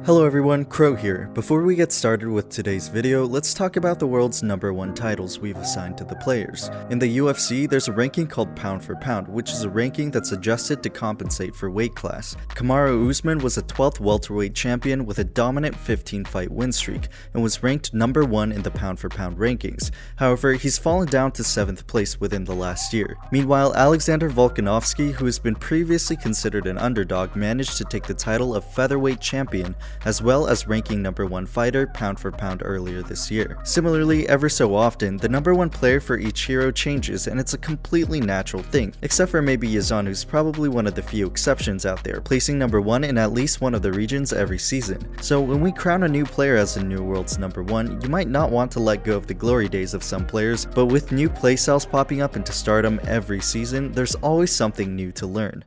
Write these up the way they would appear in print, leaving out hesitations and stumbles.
Hello everyone, KROW here. Before we get started with today's video, let's talk about the world's #1 titles we've assigned to the players. In the UFC, there's a ranking called Pound for Pound, which is a ranking that's adjusted to compensate for weight class. Kamaru Usman was a 12th welterweight champion with a dominant 15-fight win streak, and was ranked #1 in the Pound for Pound rankings. However, he's fallen down to 7th place within the last year. Meanwhile, Alexander Volkanovski, who has been previously considered an underdog, managed to take the title of featherweight champion, as well as ranking #1 fighter pound for pound earlier this year. Similarly, ever so often, the #1 player for each hero changes, and it's a completely natural thing, except for maybe Yazan, who's probably one of the few exceptions out there, placing #1 in at least one of the regions every season. So when we crown a new player as the new world's #1, you might not want to let go of the glory days of some players, but with new playstyles popping up into stardom every season, there's always something new to learn.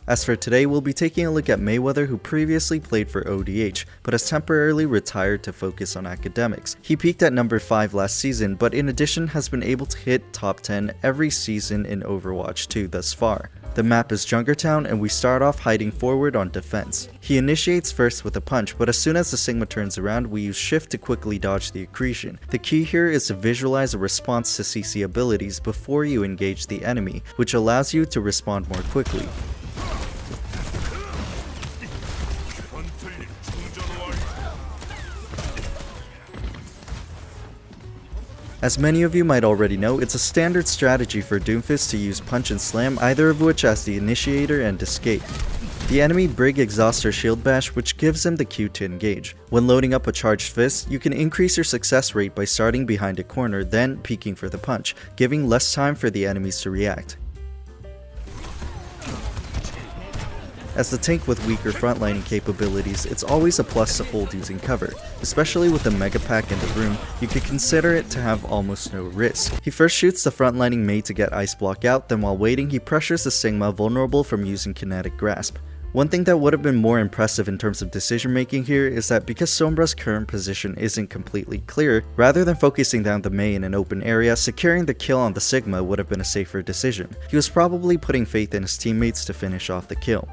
As for today, we'll be taking a look at Mayweather, who previously played for ODH, but has temporarily retired to focus on academics. He peaked at #5 last season, but in addition has been able to hit top 10 every season in Overwatch 2 thus far. The map is Junkertown, and we start off hiding forward on defense. He initiates first with a punch, but as soon as the Sigma turns around, we use shift to quickly dodge the accretion. The key here is to visualize a response to CC abilities before you engage the enemy, which allows you to respond more quickly. As many of you might already know, it's a standard strategy for Doomfist to use punch and slam, either of which as the initiator and escape. The enemy Brig exhausts her shield bash, which gives him the cue to engage. When loading up a charged fist, you can increase your success rate by starting behind a corner, then peeking for the punch, giving less time for the enemies to react. As the tank with weaker frontlining capabilities, it's always a plus to hold using cover. Especially with the mega pack in the room, you could consider it to have almost no risk. He first shoots the frontlining Mei to get ice block out, then while waiting he pressures the Sigma vulnerable from using kinetic grasp. One thing that would have been more impressive in terms of decision making here is that because Sombra's current position isn't completely clear, rather than focusing down the Mei in an open area, securing the kill on the Sigma would have been a safer decision. He was probably putting faith in his teammates to finish off the kill.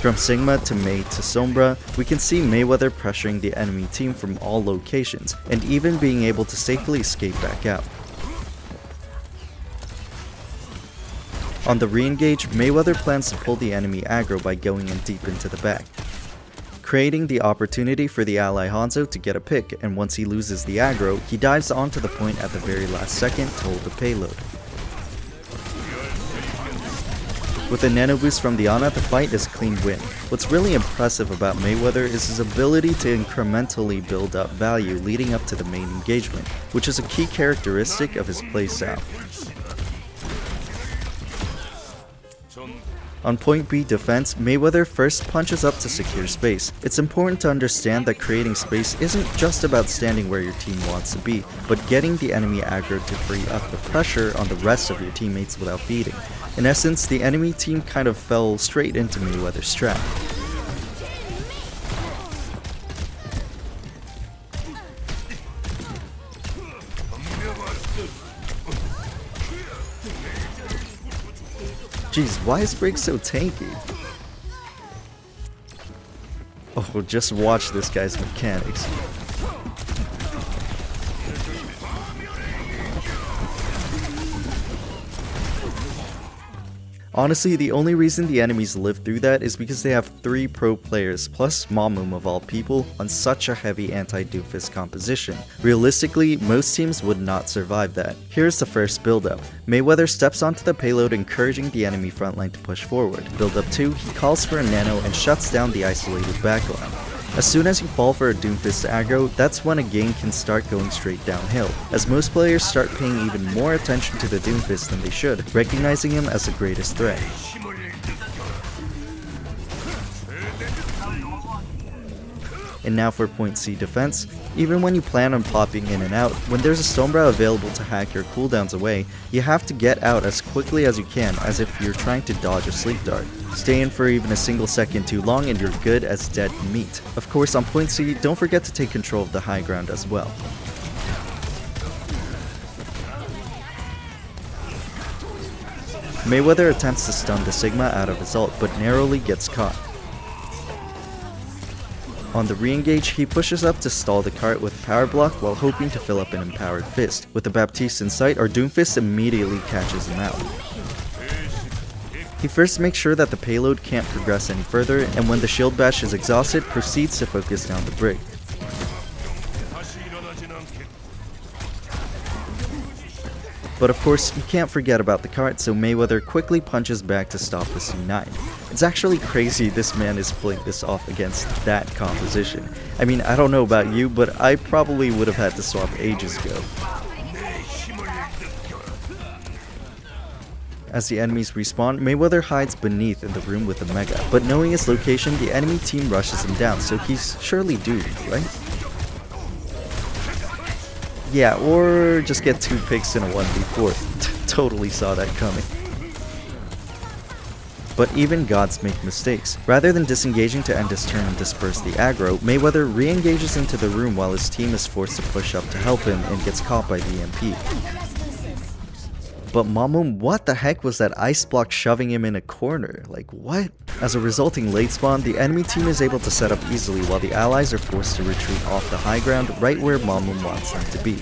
From Sigma to Mei to Sombra, we can see Mayweather pressuring the enemy team from all locations, and even being able to safely escape back out. On the re-engage, Mayweather plans to pull the enemy aggro by going in deep into the back, creating the opportunity for the ally Hanzo to get a pick, and once he loses the aggro, he dives onto the point at the very last second to hold the payload. With a nano boost from the Ana, the fight is a clean win. What's really impressive about Mayweather is his ability to incrementally build up value leading up to the main engagement, which is a key characteristic of his playstyle. On point B defense, Mayweather first punches up to secure space. It's important to understand that creating space isn't just about standing where your team wants to be, but getting the enemy aggro to free up the pressure on the rest of your teammates without feeding. In essence, the enemy team kind of fell straight into Mayweather's trap. Jeez, why is Brig so tanky? Oh, just watch this guy's mechanics. Honestly, the only reason the enemies live through that is because they have 3 pro players, plus Mamum of all people, on such a heavy anti-Doomfist composition. Realistically, most teams would not survive that. Here's the first build-up. Mayweather steps onto the payload, encouraging the enemy frontline to push forward. Build-up 2, he calls for a nano and shuts down the isolated backline. As soon as you fall for a Doomfist aggro, that's when a game can start going straight downhill, as most players start paying even more attention to the Doomfist than they should, recognizing him as the greatest threat. And now for point C defense. Even when you plan on popping in and out, when there's a Sombra available to hack your cooldowns away, you have to get out as quickly as you can, as if you're trying to dodge a sleep dart. Stay in for even a single second too long and you're good as dead meat. Of course, on point C, don't forget to take control of the high ground as well. Mayweather attempts to stun the Sigma out of his ult, but narrowly gets caught. On the re-engage, he pushes up to stall the cart with a power block while hoping to fill up an empowered fist. With the Baptiste in sight, our Doomfist immediately catches him out. He first makes sure that the payload can't progress any further, and when the shield bash is exhausted, proceeds to focus down the brig. But of course, you can't forget about the cart, so Mayweather quickly punches back to stop the C9. It's actually crazy this man is pulling this off against that composition. I mean, I don't know about you, but I probably would have had to swap ages ago. As the enemies respawn, Mayweather hides beneath in the room with the Mega, but knowing his location, the enemy team rushes him down, so he's surely doomed, right? Yeah, or just get 2 picks in a 1v4. Totally saw that coming. But even gods make mistakes. Rather than disengaging to end his turn and disperse the aggro, Mayweather re-engages into the room while his team is forced to push up to help him and gets caught by the EMP. But Mamum, what the heck was that ice block shoving him in a corner? Like, what? As a resulting late spawn, the enemy team is able to set up easily while the allies are forced to retreat off the high ground right where Mamum wants them to be.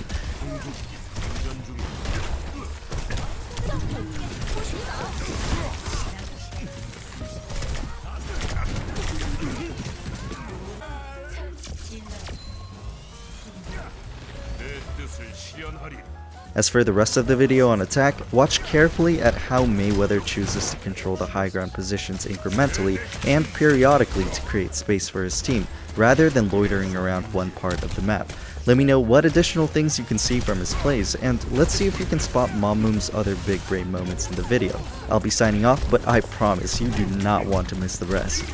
As for the rest of the video on attack, watch carefully at how Mayweather chooses to control the high ground positions incrementally and periodically to create space for his team, rather than loitering around one part of the map. Let me know what additional things you can see from his plays, and let's see if you can spot Mamum's other big brain moments in the video. I'll be signing off, but I promise you do not want to miss the rest.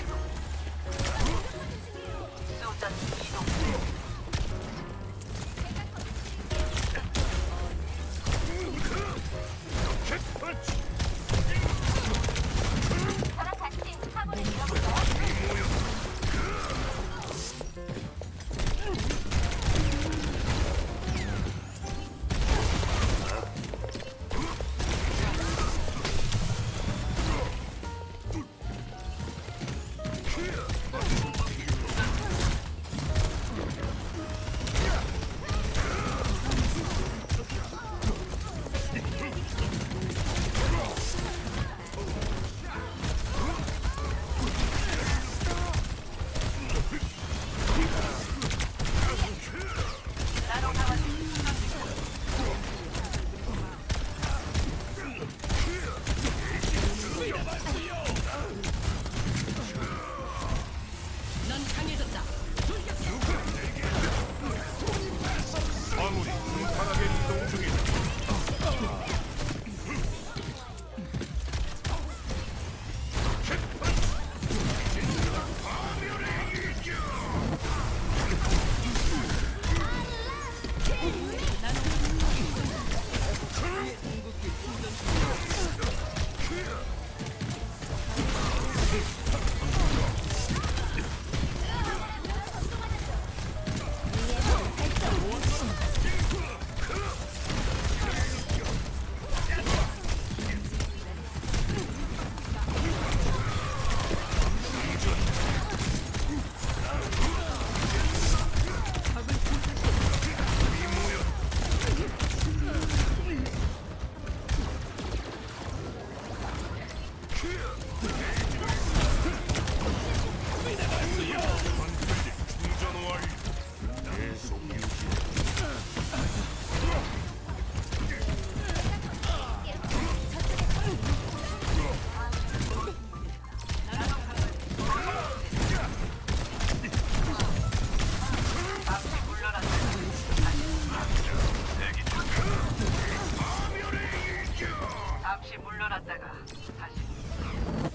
잠시 물러났다가 다시